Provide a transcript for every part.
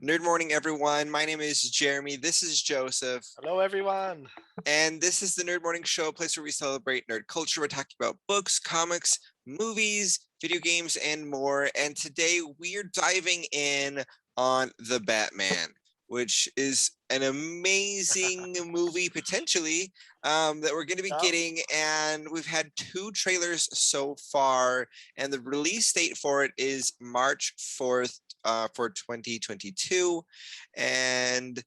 Nerd morning, everyone. My name is Jeremy. This is Joseph. Hello, everyone. And this is the Nerd Morning Show, a place where we celebrate nerd culture. We're talking about books, comics, movies, video games, and more. And today we're diving in on The Batman, which is an amazing movie, potentially, that we're going to be Yep. getting. And we've had 2 trailers so far. And the release date for it is March 4th. For 2022, and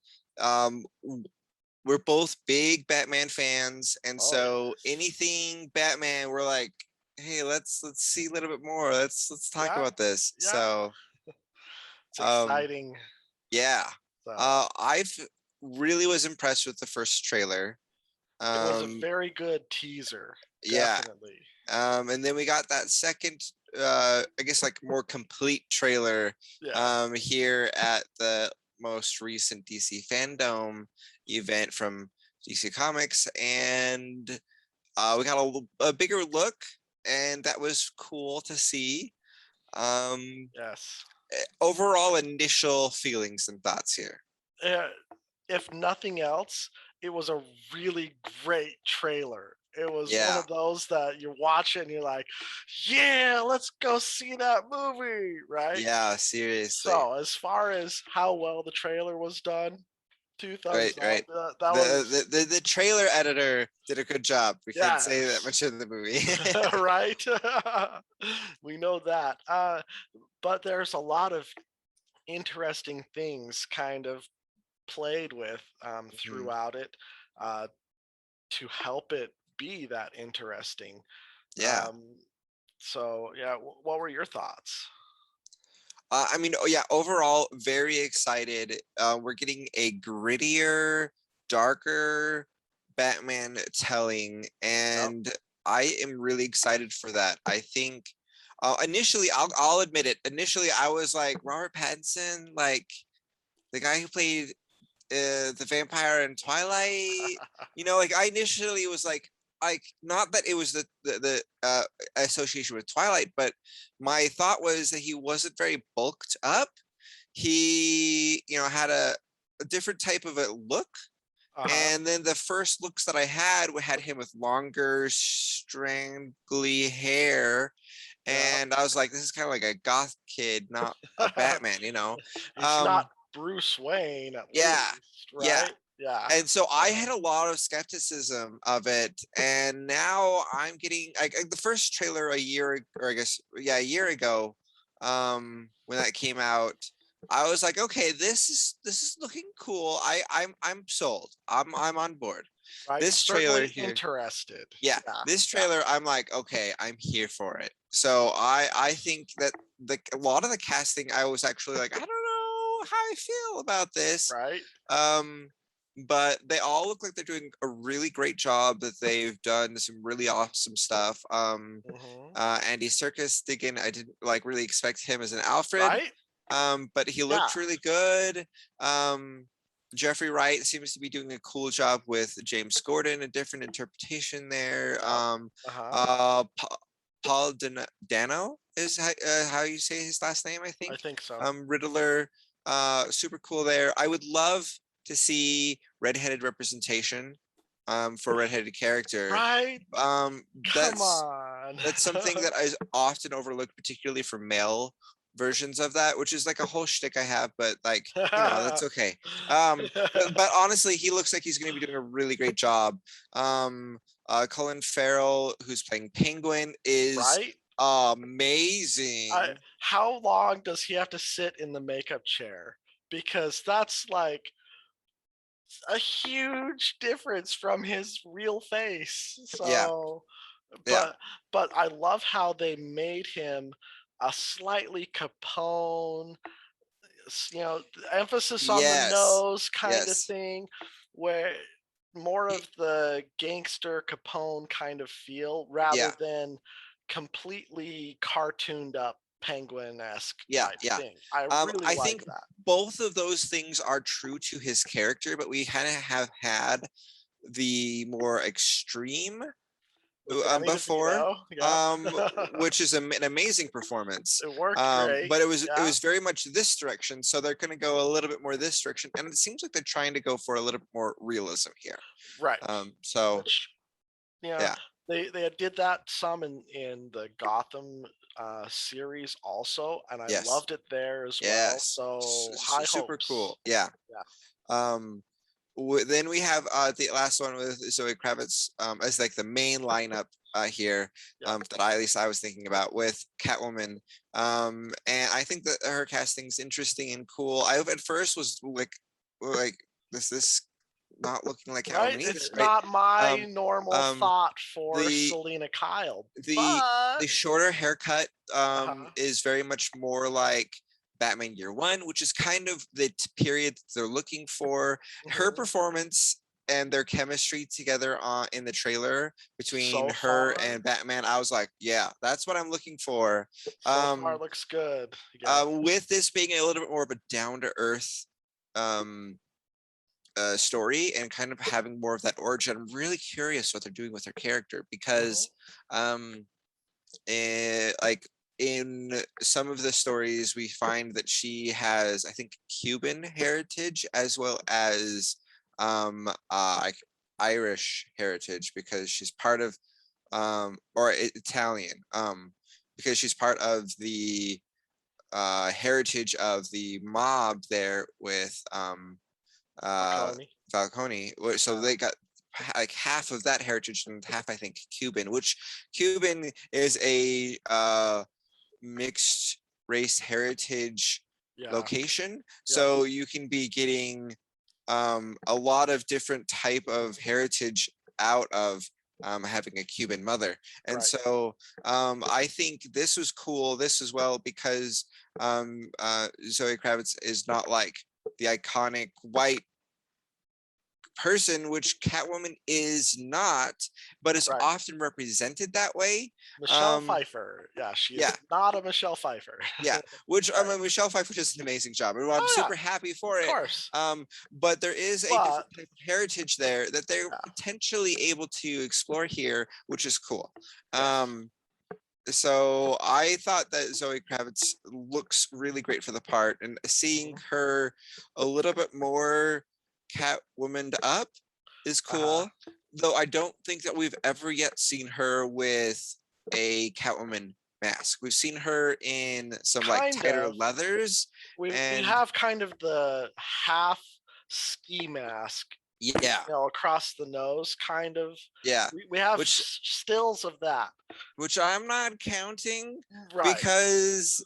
we're both big Batman fans, and Oh, so yes. anything Batman, we're like, hey, let's see a little bit more. Let's talk Yeah, about this. yeah. So, It's um, exciting. yeah, So I've really was impressed with the first trailer. it was a Um, very good teaser. yeah, Definitely. and then we got that second, I guess like more complete trailer, Yes. here at the most recent DC Fandom event from DC Comics, and we got a bigger look, and that was cool to see. Um, Yes. Overall, initial feelings and thoughts here. Uh, if nothing else, it was a really great trailer. It was one Yeah, of those that you watch it and you're like, yeah, let's go see that movie, right? yeah, seriously. So, as far as how well the trailer was done, two Right, thumbs up. right. That was, The trailer editor did a good job. We can't say that yes. much in the movie. Right? We know that. But there's a lot of interesting things kind of played with Mhm. throughout it uh, to help it be that interesting. Yeah. Um, so, yeah, what were your thoughts? I mean, oh yeah, overall, very excited. We're getting a grittier, darker Batman telling, Yep. and I am really excited for that. I think initially, I'll admit it. Initially, I was like Robert Pattinson, like the guy who played the vampire in Twilight. Like I initially was like not that it was the association with Twilight, but my thought was that he wasn't very bulked up. He had a different type of a look, Uh-huh. and then the first looks that I had him with longer, strangly hair, Yep. and I was like, this is kind of like a goth kid, not a Batman. It's Um, not Bruce Wayne, at yeah, least, yeah. right? Yeah. And so I Uh-huh. had a lot of skepticism of it, and now I'm getting like the first trailer a year, or I guess yeah, a year ago, when that came out. I was like, okay, this is looking cool. I'm sold. I'm on board. Right? This trailer Certainly here, interested. yeah, Yeah. this Yeah. trailer, I'm like, okay, I'm here for it. So I think that a lot of the casting, I was actually like, I don't know how I feel about this. Right? Um, but they all look like they're doing a really great job. That they've done some really awesome stuff. Hmm. Andy Serkis, again, I didn't like really expect him as an Alfred, Right? but he Yeah. looked really good. Jeffrey Wright seems to be doing a cool job with James Gordon, a different interpretation there. Yep. Uh-huh. Paul Dano is how you say his last name, I I think. think so. Riddler, super cool there. I would love to see redheaded representation for a redheaded character. Right? Um, Come that's on. that's something that is often overlooked, particularly for male versions of that, which is like a whole shtick I have, but like, that's okay. But honestly, he looks like he's going to be doing a really great job. Colin Farrell, who's playing Penguin, is Right? amazing. How long does he have to sit in the makeup chair? Because that's like a huge difference from his real face. Yeah, So, yeah, but I love how they made him a slightly Capone, emphasis on the yes, nose kind of yes, thing, where more of the gangster Capone kind of feel rather yeah, than completely cartooned up penguin-esque yeah, type yeah. thing. I really I like think that. both of those things are true to his character, but we kind of have had the more extreme with Danny before, DeVito. Yeah. which is an amazing performance. It worked great. But it Yeah. was very much this direction, so they're going to go a little bit more this direction, and it seems like they're trying to go for a little bit more realism here. Right. So Which, yeah, yeah, they did that some in the Gotham series also, and I yes, loved it there as well. yes, So high super hopes. cool. Yeah. Yeah. Um, then we have the last one with Zoe Kravitz as like the main lineup here, Yeah. that at least I was thinking about with Catwoman. And I think that her casting is interesting and cool. I at first was like this not looking like Right. Catwoman either, It's right? not my Um, normal um, thought for the Selena Kyle, the but the shorter haircut uh-huh. is very much more like Batman Year One, which is kind of the period they're looking for. Her Mhm. performance and their chemistry together in the trailer between So her far, and Batman, I was like, yeah, that's what I'm looking for. so far looks good. Yeah. With this being a little bit more of a down to earth um, story and kind of having more of that origin, I'm really curious what they're doing with her character Mhm. because um, like in some of the stories we find that she has, I think, Cuban heritage as well as like Irish heritage because she's part of or Italian because she's part of the heritage of the mob there with uh Falcone. Falcone. So Yeah. they got like half of that heritage and half, I think, Cuban, which Cuban is a mixed race heritage Yeah. location. Yep. So you can be getting a lot of different type of heritage out of having a Cuban mother. And Right. so I think this was cool, this as well, because Zoe Kravitz is not like the iconic white person, which Catwoman is not, but is Right. often represented that way. Michelle Um, Pfeiffer. Yeah, she is yeah, not a Michelle Pfeiffer. yeah. Which I Right. mean, Michelle Pfeiffer does an amazing job, and I'm Oh yeah, super happy for of it. course. But there is a But different type of heritage there that they're yeah, potentially able to explore here, which is cool. yes. So I thought that Zoe Kravitz looks really great for the part, and seeing Mhm. her a little bit more Catwomaned up is Uh-huh. cool. Though I don't think that we've ever yet seen her with a Catwoman mask. We've seen her in some like Kind tighter of. leathers, We and have kind of the half ski mask, yeah, across the nose, kind of. yeah, We have which stills of that. I'm not counting Right. because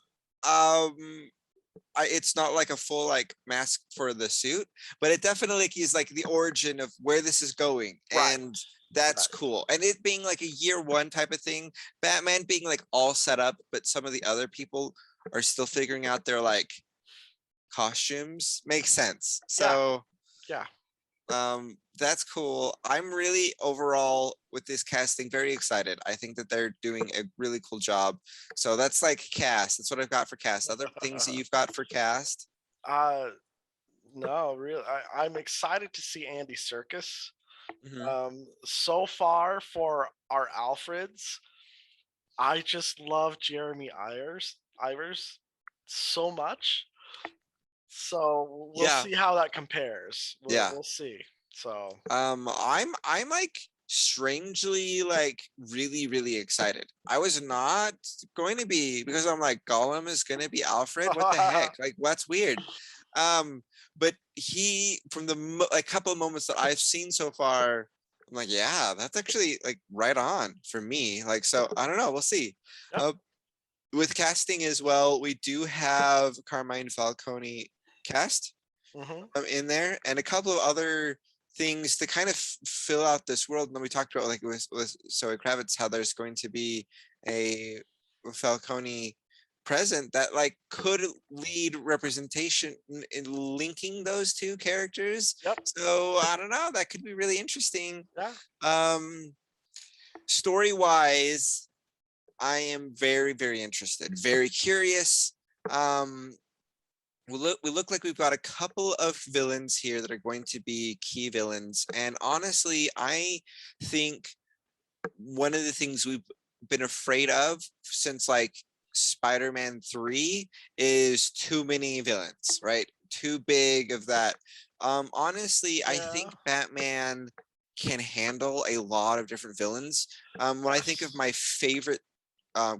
it's not like a full like mask for the suit, but it definitely is like the origin of where this is going, Right. and that's Right. cool. And it being like a year one type of thing, Batman being like all set up, but some of the other people are still figuring out their like costumes makes sense. Yeah. So Yeah. that's cool. I'm really overall with this casting very excited. I think that they're doing a really cool job. So that's like cast. That's what I've got for cast. Other things that you've got for cast? uh no, really, I'm excited to see Andy Serkis. Hmm. So far for our Alfreds, I just love Jeremy Ivers so much. So we'll Yeah, see how that compares. yeah. We'll see. So I'm like strangely like really excited. I was not going to be because I'm like Gollum is going to be Alfred. What the heck? Like what's weird? Um, but he from the like couple of moments that I've seen so far, I'm like, yeah, that's actually like right on for me. Like, so I don't know. We'll see. yep. Uh, with casting as well, we do have Carmine Falcone cast Hmm. in there and a couple of other things to kind of fill out this world. And then we talked about like with Zoe Kravitz how there's going to be a Falcone present that like could lead representation in linking those two characters. Yep. So I don't know, that could be really interesting. Yeah. Story wise, I am very interested, very curious. um we look like we've got a couple of villains here that are going to be key villains. And honestly, I think one of the things we've been afraid of since like Spider-Man 3 is too many villains, right? Too big of that. Honestly, I Yeah. think Batman can handle a lot of different villains. When I think of Yes. my favorite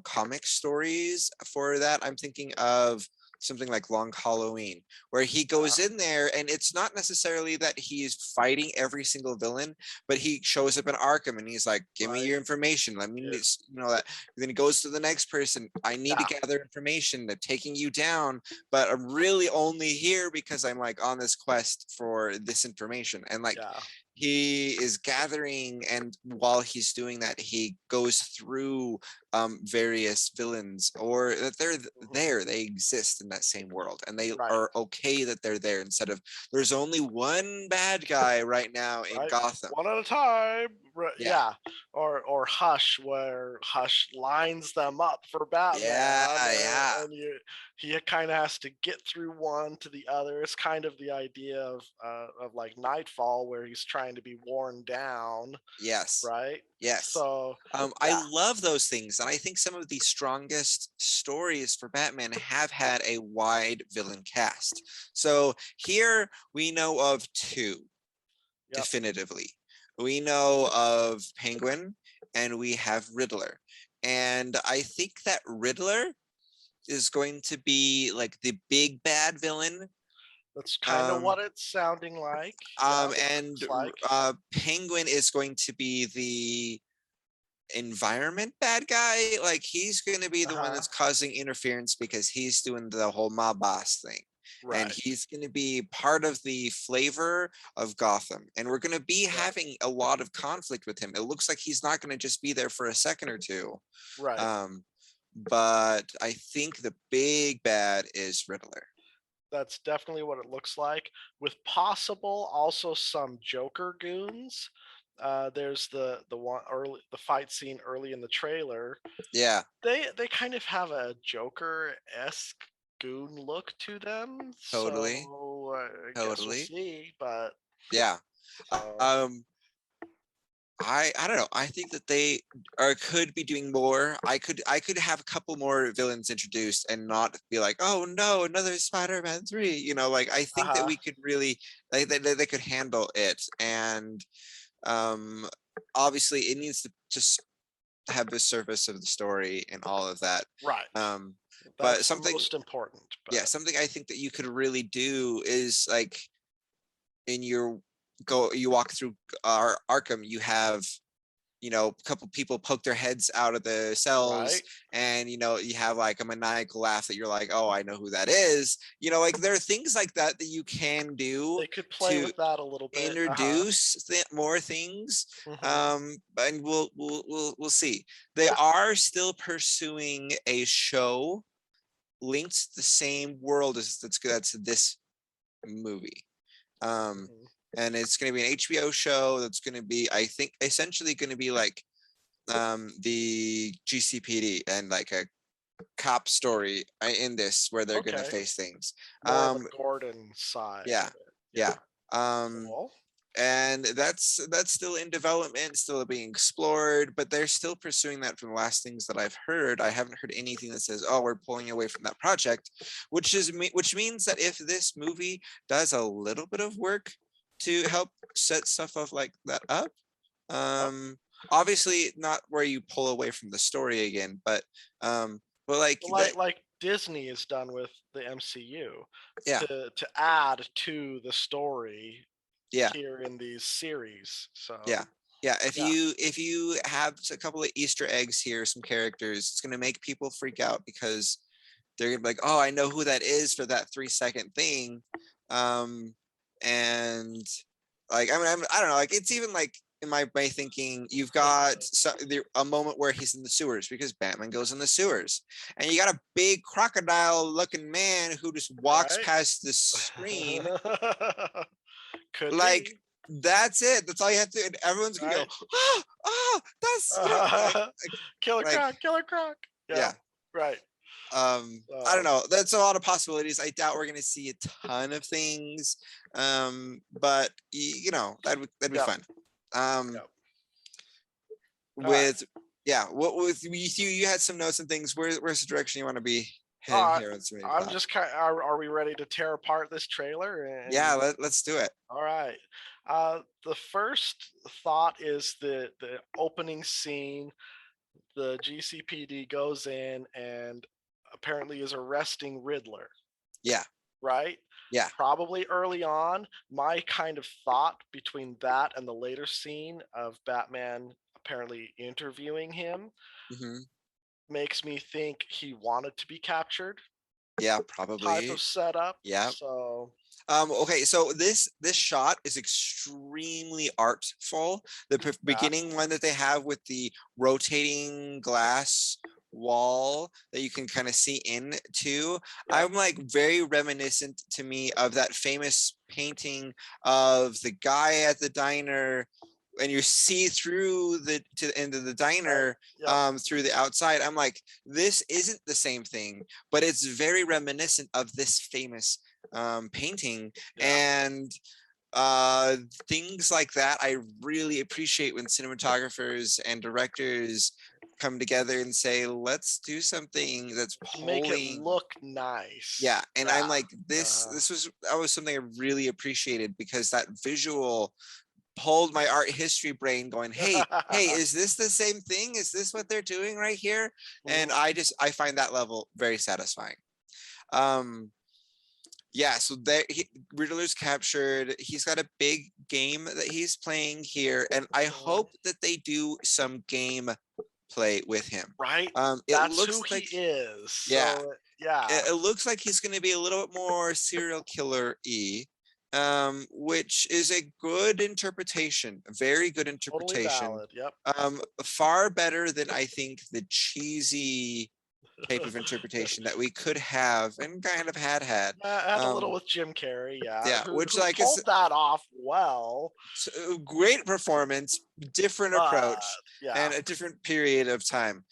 comic stories for that, I'm thinking of something like Long Halloween, where he goes in there and it's not necessarily that he's fighting every single villain, but he shows up in Arkham and he's like, give me Right. your information. Let me, Yeah. you know, that. Then he goes to the next person. I need to Yeah. gather information. They're taking you down, but I'm really only here because I'm like on this quest for this information. And like, Yeah. he is gathering, and while he's doing that, he goes through various villains, or that they're there, they exist in that same world, and they Right. are okay that they're there, instead of there's only one bad guy right now in Right. Gotham. One at a time. Right. Yeah, Yeah. Or Hush, where Hush lines them up for yeah, Batman, yeah, and he kind of has to get through one to the other. It's kind of the idea of like Nightfall, where he's trying to be worn down. yes, Right. yes. So I yeah. love those things, and I think some of the strongest stories for Batman have had a wide villain cast. So here we know of two Yep. definitively. We know of Penguin, and we have Riddler. And I think that Riddler is going to be like the big bad villain. That's kind of Um, what it's sounding like. Yeah. What it and looks like. Penguin is going to be the environment bad guy. Like he's going to be the one Uh-huh. that's causing interference because he's doing the whole mob boss thing. And Right. he's going to be part of the flavor of Gotham. And we're going to be Right. having a lot of conflict with him. It looks like he's not going to just be there for a second or two. Right. Um, but I think the big bad is Riddler. That's definitely what it looks like, with possible also some Joker goons. There's the one early the fight scene early in the trailer. Yeah, They kind of have a Joker-esque goon look to them. totally. So I guess we'll Totally. see. But Yeah. so Um, I don't know. I think that they are could be doing more. I could have a couple more villains introduced and not be like, oh no, another Spider-Man 3. You know, like I think that uh-huh. we could really they could handle it. And um obviously it needs to just have the surface of the story and all of that. Right. Um but That's the something, most important. yeah, But something I think that you could really do is like in your you walk through our Arkham, you have, you know, a couple people poke their heads out of the cells, right. and you know, you have like a maniacal laugh that you're like, oh, I know who that is. You know, like there are things like that that you can do They could play to with that a little bit. Uh-huh. introduce more things. Hmm. And we'll see. They Yeah. are still pursuing a show linked to the same world as that's this movie. um Mhm. and it's going to be an HBO show that's going to be, I think, essentially going to be like the GCPD and like a cop story in this, where they're going to Okay. face things. More the um Gordon side yeah, of it. yeah. Yeah. um Cool. and that's still in development, still being explored, but they're still pursuing that. From the last things that I've heard, I haven't heard anything that says, oh, we're pulling away from that project, which means that if this movie does a little bit of work to help set stuff up like that up, Yep. obviously not where you pull away from the story again, but like Well, that. like Disney is done with the MCU Yeah, to add to the story yeah, here in these series. So yeah, yeah. yeah. If you have a couple of Easter eggs here, some characters, it's going to make people freak out because they're gonna be like, oh, I know who that is for that 3 second thing. And like, I mean, I don't know, like it's even like in my thinking, you've got a moment where he's in the sewers because Batman goes in the sewers, and you got a big crocodile looking man who just walks Right. past the screen. Could Like, be. that's it, that's all you have to, and everyone's gonna go, Right. oh, oh, that's, you know, Killer like Croc. Killer Croc. Yeah. yeah. Right. I don't So know, that's a lot of possibilities. I doubt we're going to see a ton of things, but you know, that'd be yeah. fun. um Yeah. All right. with what with you had some notes and things. Where's the direction you want to be heading All right. here on some of your I'm thoughts? just kind. Are we ready to tear apart this trailer? Yeah, let's do it. All right. The first thought is the opening scene. The GCPD goes in and apparently is arresting Riddler. Yeah, Right? yeah. Probably early on. My kind of thought between that and the later scene of Batman apparently interviewing him Hmm. makes me think he wanted to be captured Yeah, type probably. of setup. Yeah. So Okay, so this shot is extremely artful. The yeah, beginning one that they have with the rotating glass wall that you can kind of see into, yeah, I'm like very reminiscent to me of that famous painting of the guy at the diner, and you see through the to the end of the right, diner yep, through the outside. I'm like, this isn't the same thing, but it's very reminiscent of this famous painting. yeah. And things like that I really appreciate when cinematographers and directors come together and say, let's do something that's To make it pulling. look nice. Yeah, and I'm Yeah. like, that was something I really appreciated, because that visual pulled my art history brain going, hey, is this the same thing? Is this what they're doing right here? And Mhm. I find that level very satisfying. um yeah, so there Riddler's captured. He's got a big game that he's playing here, and I Mhm. hope that they do some game play with him. Right? It That's who looks like, he is. yeah, So yeah. it looks like he's going to be a little bit more serial killer-y, which is a good interpretation, a very good Totally interpretation. valid. Yep. Far better than I think the cheesy type of interpretation that we could have and kind of had. And a little with Jim Carrey, yeah, Yeah, which who like is pulled that off well, great performance, different but approach, yeah. and a different period of time.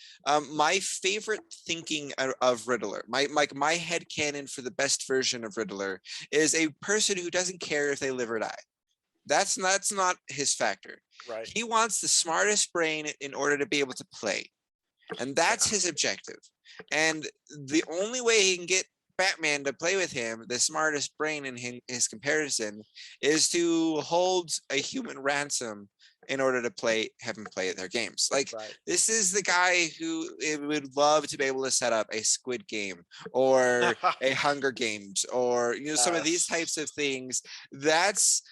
My favorite thinking of Riddler, my head canon for the best version of Riddler, is a person who doesn't care if they live or die. That's not his factor. Right. He wants the smartest brain in order to be able to play, and that's Yeah. his objective. And the only way he can get Batman to play with him, the smartest brain in his comparison, is to hold a human ransom in order to have him play their games. Like, Right. this is the guy who would love to be able to set up a Squid Game or a Hunger Games, or some of these Yes. types of things. That's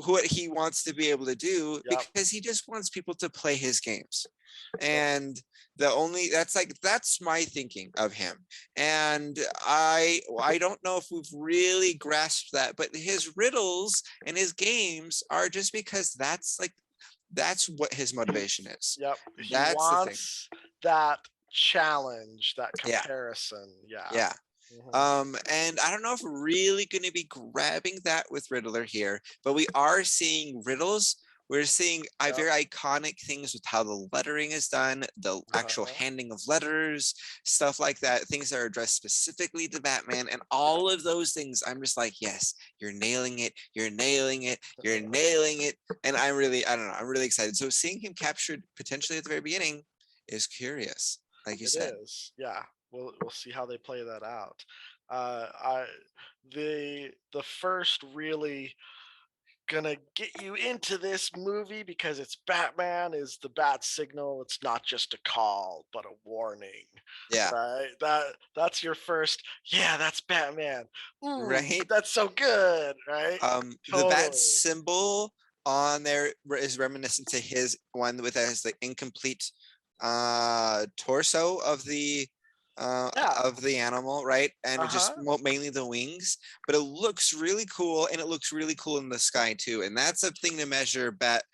what he wants to be able to do, Yep. because he just wants people to play his games. And that's my thinking of him. And I don't know if we've really grasped that, but his riddles and his games are just because that's what his motivation is. Yep. He That's the thing. wants that challenge, that Yeah, comparison. Yeah. yeah. Mhm. And I don't know if we're really going to be grabbing that with Riddler here, but we are seeing riddles. We're seeing Yep. very iconic things with how the lettering is done, the actual Uh-huh. handing of letters, stuff like that, things that are addressed specifically to Batman, and Yep. all of those things. I'm just like, yes, you're nailing it, you're nailing it, you're nailing it. And I don't know, I'm really excited. So seeing him captured potentially at the very beginning is curious, like you It said. is. Yeah. We'll see how they play that out. I the first really gonna get you into this movie because it's Batman is the bat signal. It's not just a call, but a warning. Yeah. Right? That's your first, yeah, that's Batman. Ooh, Right. that's so good, right? The bat Totally. symbol on there is reminiscent to his one with as the incomplete torso Yeah. of the animal, right? And it just Uh-huh. mainly the wings, but it looks really cool, and it looks really cool in the sky too. And that's a thing to measure bat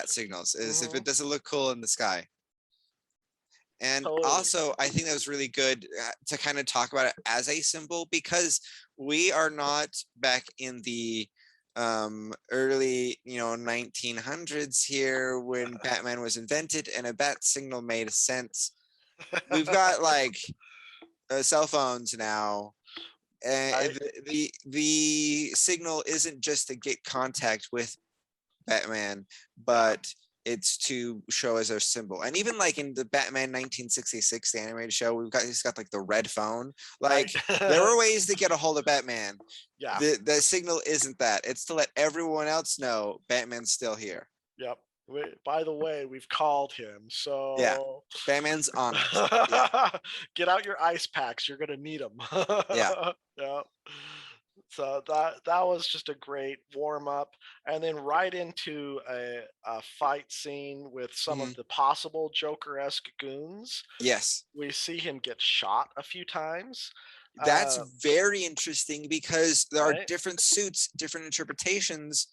signals, is if Hmm. it doesn't look cool in the sky. And Totally. also, I think that was really good to kind of talk about it as a symbol, because we are not back in the early 1900s here when Batman was invented and a bat signal made sense. We've got like cell phones now, and Right? the signal isn't just to get contact with Batman, Yeah. but it's to show as their symbol. And even like in the Batman 1966, the animated show, he's got like the red phone. Like Right. there were ways to get a hold of Batman. Yeah. The signal isn't that. It's to let everyone else know Batman's still here. Yep. By the way, we've called him, Yeah. so Batman's on it. Yeah. get out your ice packs. You're gonna need them. Yeah. Yeah. So that was just a great warm up, and then right into a fight scene with some of Mhm. the possible Joker-esque goons. Yes. We see him get shot a few times. That's Uh, very interesting because there are right, different suits, different interpretations.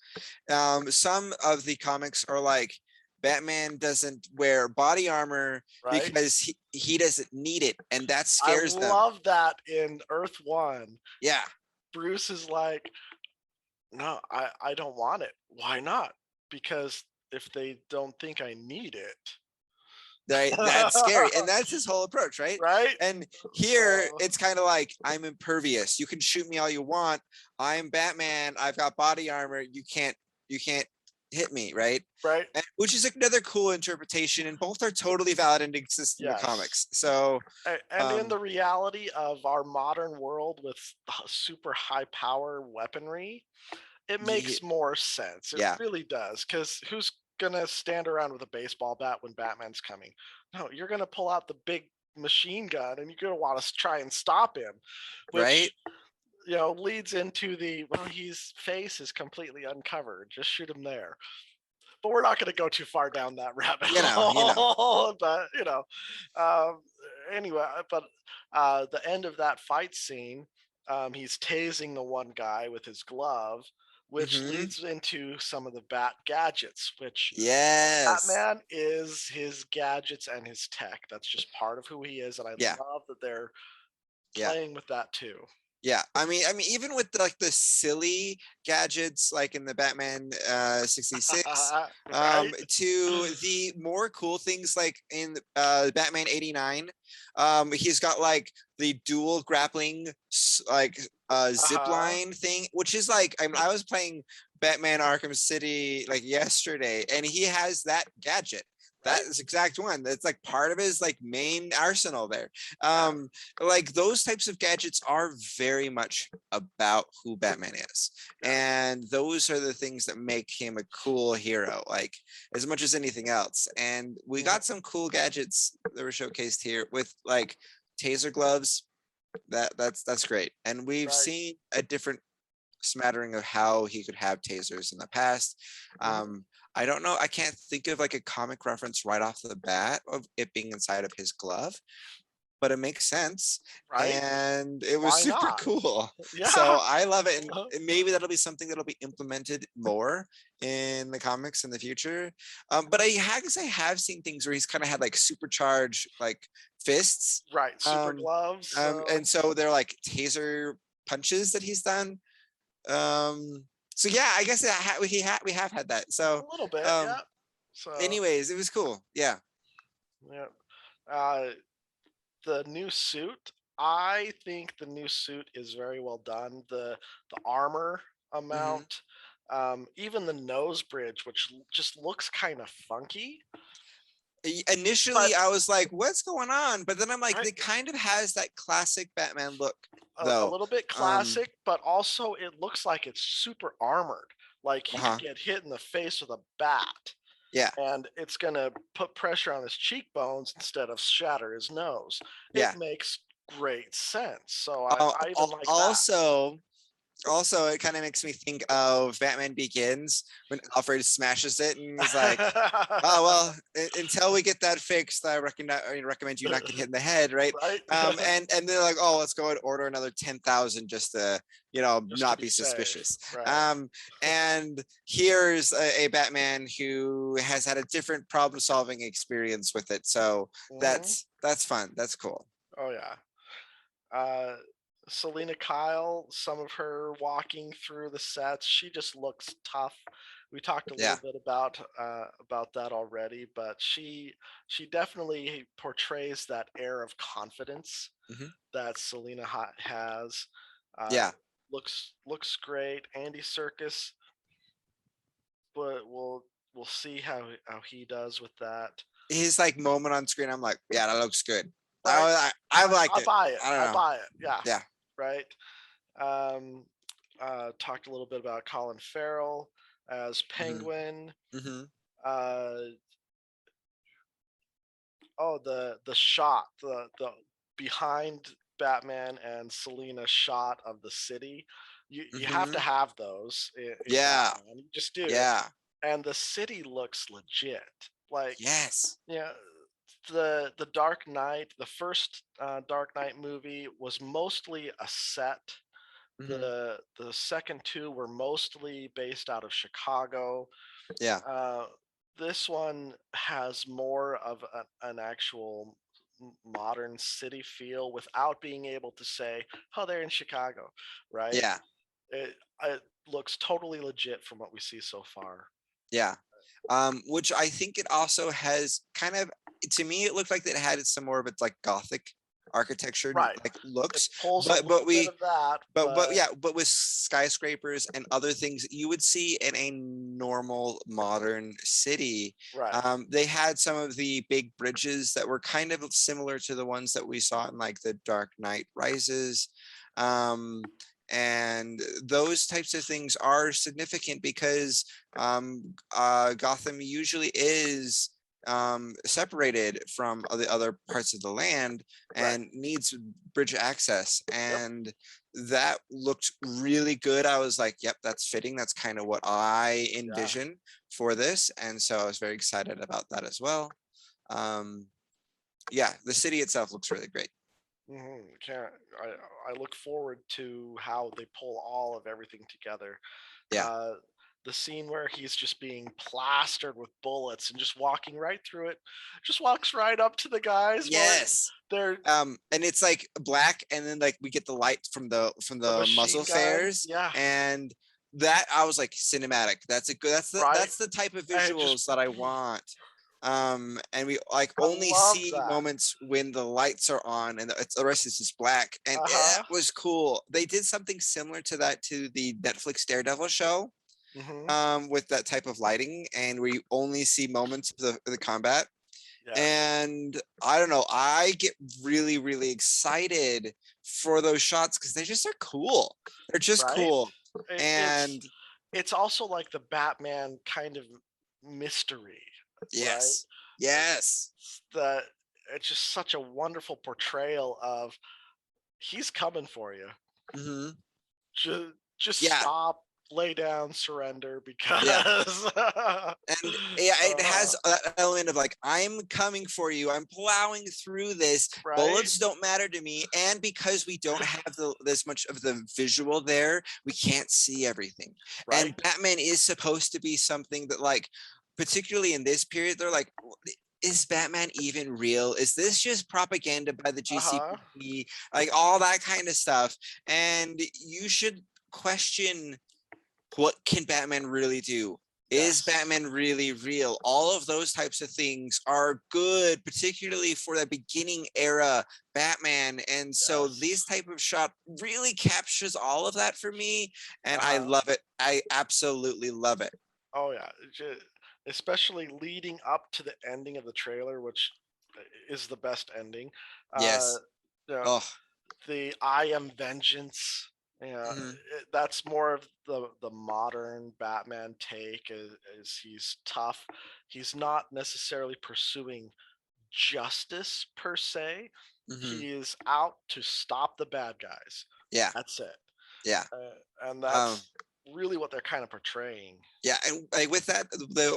Some of the comics are like Batman doesn't wear body armor right. because he doesn't need it, and that I scares them. love that in Earth One. Yeah, Bruce is like, no, I don't want it. Why not? Because if they don't think I need it. right. That's scary, and that's his whole approach, right? Right? And here So, it's kind of like I'm impervious. You can shoot me all you want. I'm Batman. I've got body armor. You can't hit me, right? right? Which is another cool interpretation, and both are totally valid and exist in the Yes. comics. So, And in the reality of our modern world with super high power weaponry, it yeah, makes more sense. It yeah, really does. Because who's going to stand around with a baseball bat when Batman's coming? No, you're going to pull out the big machine gun and you're going to want to try and stop him, right. which leads into his face is completely uncovered. Just shoot him there. But we're not going to go too far down that rabbit You know. hole. But um, anyway, but the end of that fight scene, he's tasing the one guy with his glove, which Hmm. leads into some of the Bat gadgets, which Yes. Batman is his gadgets and his tech. That's just part of who he is, and I Yeah. love that they're Yeah. playing with that too. Yeah, I mean, even with like the silly gadgets, like in the Batman 66, Right? to the more cool things, like in Batman 89, he's got like the dual grappling like zip Uh-huh. line thing, which is like, I mean, I was playing Batman Arkham City like yesterday, and he has that gadget. That Right? is exact one. That's like part of his like main arsenal there. Yeah. Like those types of gadgets are very much about who Batman is. Yeah. And those are the things that make him a cool hero, like as much as anything else. And we Mhm. got some cool gadgets that were showcased here with like taser gloves. That's great. And we've Right. seen a different smattering of how he could have tasers in the past. Mhm. I don't know. I can't think of like a comic reference right off the bat of it being inside of his glove, but it makes sense. Right? And it was Why super not? cool. So Yeah. I love it. And maybe that'll be something that'll be implemented more in the comics in the future. But I have seen things where he's kind of had like supercharged like fists. Right. Super Um, gloves. and so they're like taser punches that he's done. So yeah, I guess we have had that. A So little bit, um, yeah. So anyways, it was cool. Yeah. yeah. Uh the new suit, I think the new suit is very well done. The armor Hmm. amount, even the nose bridge, which just looks kind of funky, but Initially, I was like, "What's going on?" But then I'm like, right, "It kind of has that classic Batman look, a though." little bit classic, but also it looks like it's super armored. Like he could Uh-huh. get hit in the face with a bat Yeah, and it's going to put pressure on his cheekbones instead of shatter his nose. It yeah. makes great sense. So I even like that. Also, it kind of makes me think of Batman Begins when Alfred smashes it, and he's like, "Oh well, until we get that fixed, I recommend you not get hit in the head, right?" Right? And they're like, "Oh, let's go and order another 10,000 just to Just to not be be safe. suspicious." Right. And here's a Batman who has had a different problem solving experience with it, so Hmm. that's fun. That's cool. Oh, yeah. Uh, Selena Kyle, some of her walking through the sets, she just looks tough. We talked a little Yeah. bit about that already, but she definitely portrays that air of confidence Hmm. that Selena has. Uh, Yeah. looks great. Andy Serkis, but we'll see how he does with that. His like moment on screen, I'm like, yeah, that looks good. Right. I liked I it. buy it. I don't I know. buy it. Yeah. Yeah. Right. Um, talked a little bit about Colin Farrell as Mm-hmm. Penguin. Mm-hmm. Uh, oh, the shot, the behind Batman and Selina shot of the city. You have to Mm-hmm. have those in Yeah. Batman. You just do. Yeah. And the city looks legit. Like, Yes. yeah, the Dark Knight, the first Dark Knight movie was mostly a set. Mm-hmm. The second two were mostly based out of Chicago. Yeah. Uh, this one has more of an actual modern city feel without being able to say, "Oh, they're in Chicago," right? Yeah. It looks totally legit from what we see so far. Yeah. Which I think it also has kind of, to me, it looked like it had some more of its like Gothic architecture Right. like It looks, pulls a but little bit we of that, but but yeah, but with skyscrapers and other things you would see in a normal modern city. right. They had some of the big bridges that were kind of similar to the ones that we saw in like the Dark Knight Rises. Um, and those types of things are significant because Gotham usually is separated from the other parts of the land Right. and needs bridge access. Yep. And that looked really good. I was like, yep, that's fitting. That's kind of what I Yeah. envision for this. And so I was very excited about that as well. Um, yeah, the city itself looks really great. Can't I look forward to how they pull all of everything together. Yeah. Uh, the scene where he's just being plastered with bullets and just walking right through it, just walks right up to the guys while Yes. they're And it's like black, and then like we get the light from the the muzzle machine gun. flares, Yeah, and that I was like cinematic. That's a good. right. That's the type of And it just, visuals that I want. And we like I only love see that. moments when the lights are on, and the rest is just black, and Uh it huh. was cool. They did something similar to that to the Netflix Daredevil show, hmm with that type of lighting, and we only see moments of the combat. Yes. And I don't know, I get really, really excited for those shots because they just are cool. They're just Right. cool. It, And it's also like the Batman kind of mystery, right? yes, yes. That it's just such a wonderful portrayal of he's coming for you. Hmm. Just Yeah, stop, lay down, surrender yeah. because And yeah, it uh, has that element of like, I'm coming for you. I'm plowing through this. right, Bullets don't matter to me. And because we don't have this much of the visual there, we can't see everything. And right, Batman is supposed to be something that, like, particularly in this period, they're like, is Batman even real? Is this just propaganda by the uh-huh, GCPD? Like all that kind of stuff. And you should question, what can Batman really do? Is yes, Batman really real? All of those types of things are good, particularly for the beginning era Batman. And so yes, this type of shot really captures all of that for me. And I uh-huh. love it. I absolutely love it. Oh yeah, especially leading up to the ending of the trailer, which is the best ending. Uh, Yes. you know, Oh. the I am vengeance. Yeah, Mhm. that's more of the modern Batman take. Is he's tough. He's not necessarily pursuing justice per se. Mhm. He is out to stop the bad guys. Yeah. That's it, Yeah. and Um, that's really what they're kind of portraying. yeah, and like with that,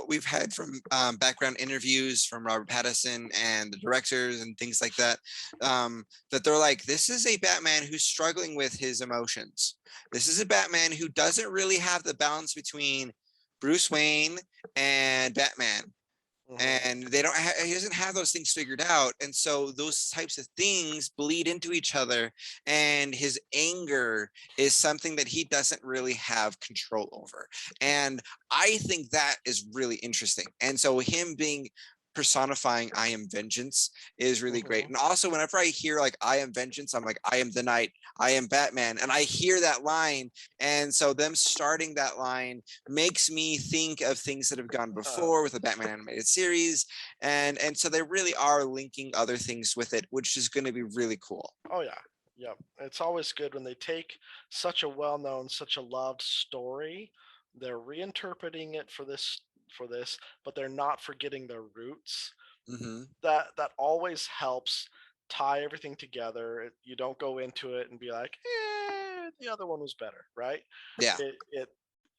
we've had from background interviews from Robert Pattinson and the directors and things like that, that they're like, this is a Batman who's struggling with his emotions. This is a Batman who doesn't really have the balance between Bruce Wayne and Batman, hmm and they don't he doesn't have those things figured out, and so those types of things bleed into each other, and his anger is something that he doesn't really have control over. And I think that is really interesting. And so him being personifying I am vengeance is really great. Mhm. And also whenever I hear like I am vengeance, I'm like, I am the night, I am Batman. And I hear that line. And so them starting that line makes me think of things that have gone before with the Batman animated series. And so they really are linking other things with it, which is going to be really cool. Oh yeah. Yep. It's always good when they take such a well-known, such a loved story, they're reinterpreting it for this, but they're not forgetting their roots. Hmm. That always helps tie everything together. You don't go into it and be like, the other one was better, right? Yeah. It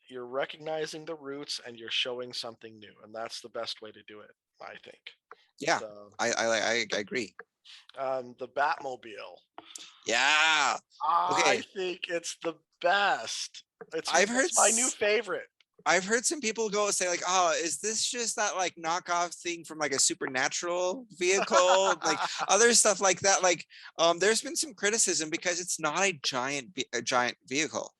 you're recognizing the roots and you're showing something new, and that's the best way to do it, I think. Yeah. So, I agree. the Batmobile. Yeah. I Okay. think it's the best. It's I've heard it's my new favorite. I've heard some people go say like, "Oh, is this just that like knockoff thing from like a supernatural vehicle?" Like other stuff like that. Like, there's been some criticism because it's not a giant vehicle.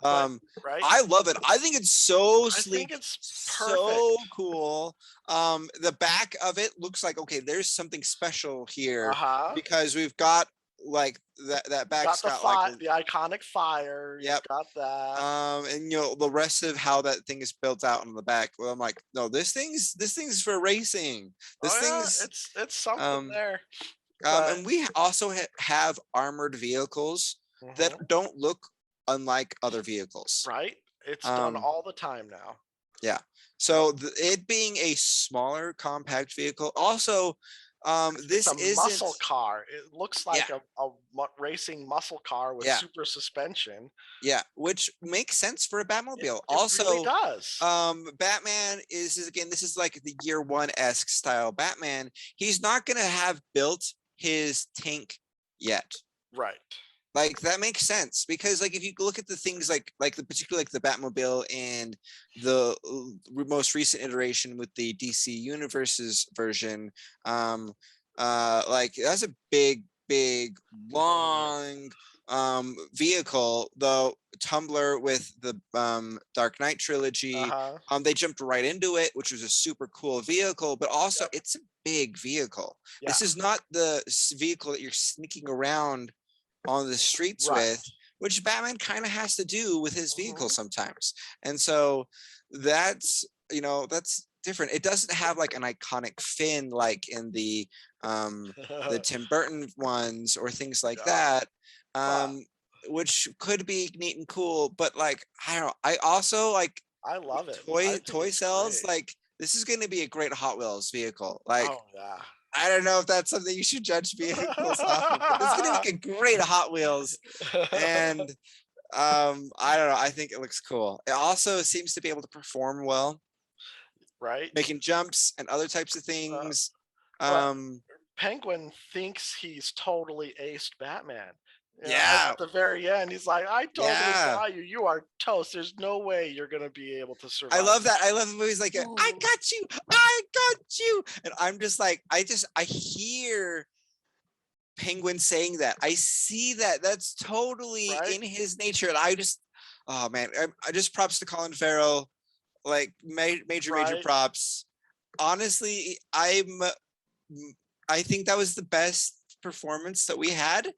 But Um, right, I love it. I think it's so I think sleek, it's so perfect. cool. The back of it looks like okay, there's something special Uh here huh. because we've got like that You've got back's got like the iconic fire. You've yep. got that. And the rest of how that thing is built out on the back. Well, I'm like, no, this thing's for racing. Oh This yeah, thing's it's something um there. But and we also have armored vehicles that mhm, don't look unlike other vehicles. right, it's done Um, all the time now. yeah. Yep. So it being a smaller compact vehicle, also, It's this a isn't. muscle car. It looks Yeah, like a racing muscle car with yeah, super suspension. yeah, which makes sense for a Batmobile. It really Also, does. Batman is again, this is like the year one-esque style Batman. He's not gonna have built his tank yet. Right. Like that makes sense because like if you look at the things like the particularly like the Batmobile and the most recent iteration with the DC Universe's version, like that's a big long vehicle. Though Tumblr with the Dark Knight Uh trilogy, huh. they jumped right into it, which was a super cool vehicle, but also Yep. it's a big vehicle. Yeah. This is not the vehicle that you're sneaking around on the streets Right. with, which Batman kind of has to do with his vehicle Mhm. sometimes. And so that's that's different. It doesn't have like an iconic fin like in the Tim Burton ones or things like Yeah. that. But Um, which could be neat and cool, but like I don't know. I also like I with love it. I think toy it's sales, great. like this is going to be a great Hot Wheels vehicle. Like Oh yeah. I don't know if that's something you should judge vehicles off of, but it's gonna make a great Hot Wheels. And I don't know. I think it looks cool. It also seems to be able to perform well, Right. making jumps and other types of Uh, things. but Um, Penguin thinks he's totally aced Batman. yeah, At the very end, he's like, "I totally yeah. got you. You are toast. There's no way you're gonna be able to I survive love that. this." I love the movies like I Ooh, got you, I got you, and I'm just like I hear Penguin saying that. I see that. That's totally right? in his nature, and oh man, I just props to Colin Farrell, like major Right? props. Honestly, I think that was the best performance that we had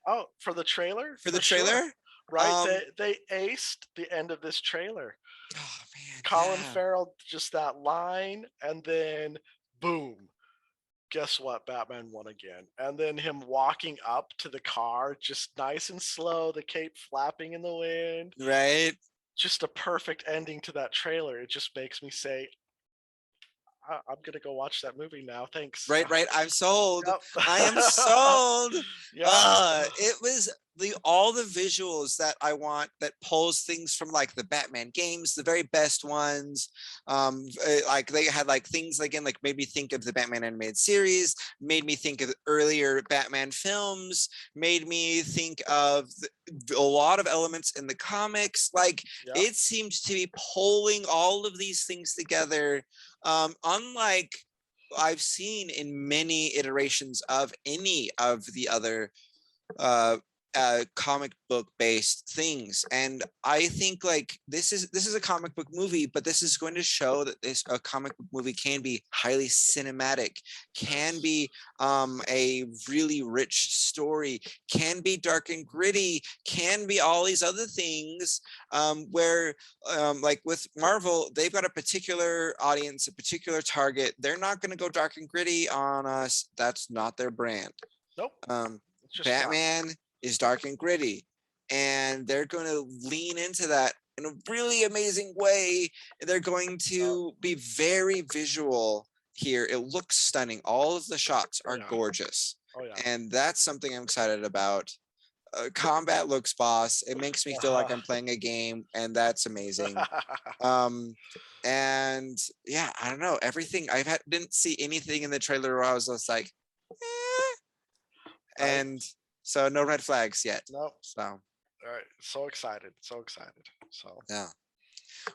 Oh, for the trailer, for the for sure. trailer. Right? They aced the end of this trailer. Oh man, Colin yeah. Farrell, just that line, and then boom. Guess what? Batman won again. And then him walking up to the car, just nice and slow, the cape flapping in the wind. Right? Just a perfect ending to that trailer. It just makes me say, I'm gonna go watch that movie now. Thanks. Right. I'm sold. I am Yep. sold. Yep. It was all the visuals that I want that pulls things from like the Batman games, the very best ones. Like they had like things again, like made me think of the Batman animated series, made me think of earlier Batman films, made me think of a lot of elements in the comics. Like Yep. it seems to be pulling all of these things together. Unlike I've seen in many iterations of any of the other comic book based things, and I think like this is a comic book movie, but this is going to show that this a comic book movie can be highly cinematic, can Yes. be a really rich story, can be dark and gritty, can be all these other things, where like with Marvel, they've got a particular audience, a particular target. They're not going to go dark and gritty on us. That's not their brand. Nope. um It's just not. Batman is dark and gritty, and they're going to lean into that in a really amazing way. They're going to be very visual here. It looks stunning. All of the shots Oh are yeah. gorgeous, Oh yeah. and that's something I'm excited about. Combat looks boss. It makes me feel like I'm playing a game, and that's amazing. Um, and yeah, I don't know. Everything didn't see anything in the trailer where I was just like, eh. I And so no red flags yet. nope. So All right. So excited. So excited. So yeah.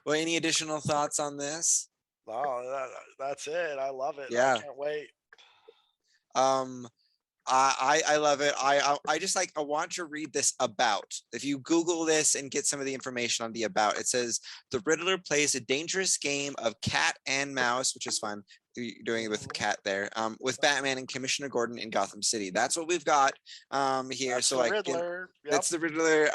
Well, any additional thoughts on this? no, that's it. I love it. I Yeah. can't wait. Um, I love it. I just like I want to read this about. If you Google this and get some of the information on the about, it says the Riddler plays a dangerous game of cat and mouse, which is fun. Doing it with Mhm. cat there, with Batman and Commissioner Gordon in Gotham City. That's what we've got here. That's So the like Riddler. Yep. that's the Riddler.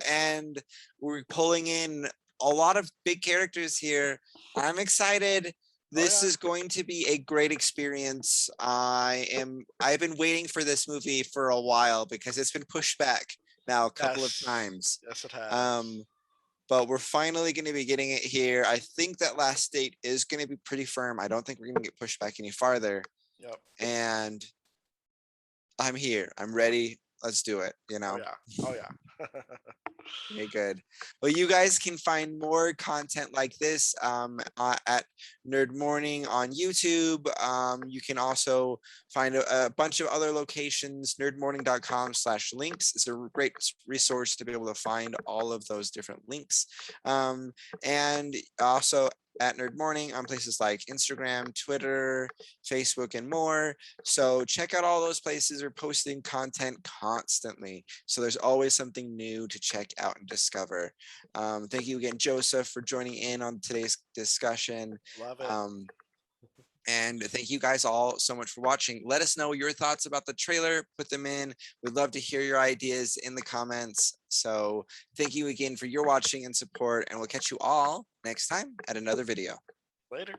And we're pulling in a lot of big characters here. I'm excited. Oh This yeah. is going to be a great experience. I've been waiting for this movie for a while because it's been pushed back now a couple of Yes. times. Yes, it has. But we're finally going to be getting it here. I think that last date is going to be pretty firm. I don't think we're going to get pushed back any farther. Yep. And I'm here. I'm ready. Let's do it. Oh yeah. Oh yeah. Okay, good. Well, you guys can find more content like this at Nerd Morning on YouTube. You can also find a bunch of other locations. Nerdmorning.com/links is a great resource to be able to find all of those different links. And also at Nerd Morning on places like Instagram, Twitter, Facebook, and more. So check out all those places. We're posting content constantly. So there's always something new to check out and discover. Thank you again, Joseph, for joining in on today's discussion. Love it. And thank you guys all so much for watching. Let us know your thoughts about the trailer. Put them in. We'd love to hear your ideas in the comments. So thank you again for your watching and support. And we'll catch you all next time at another video. Later.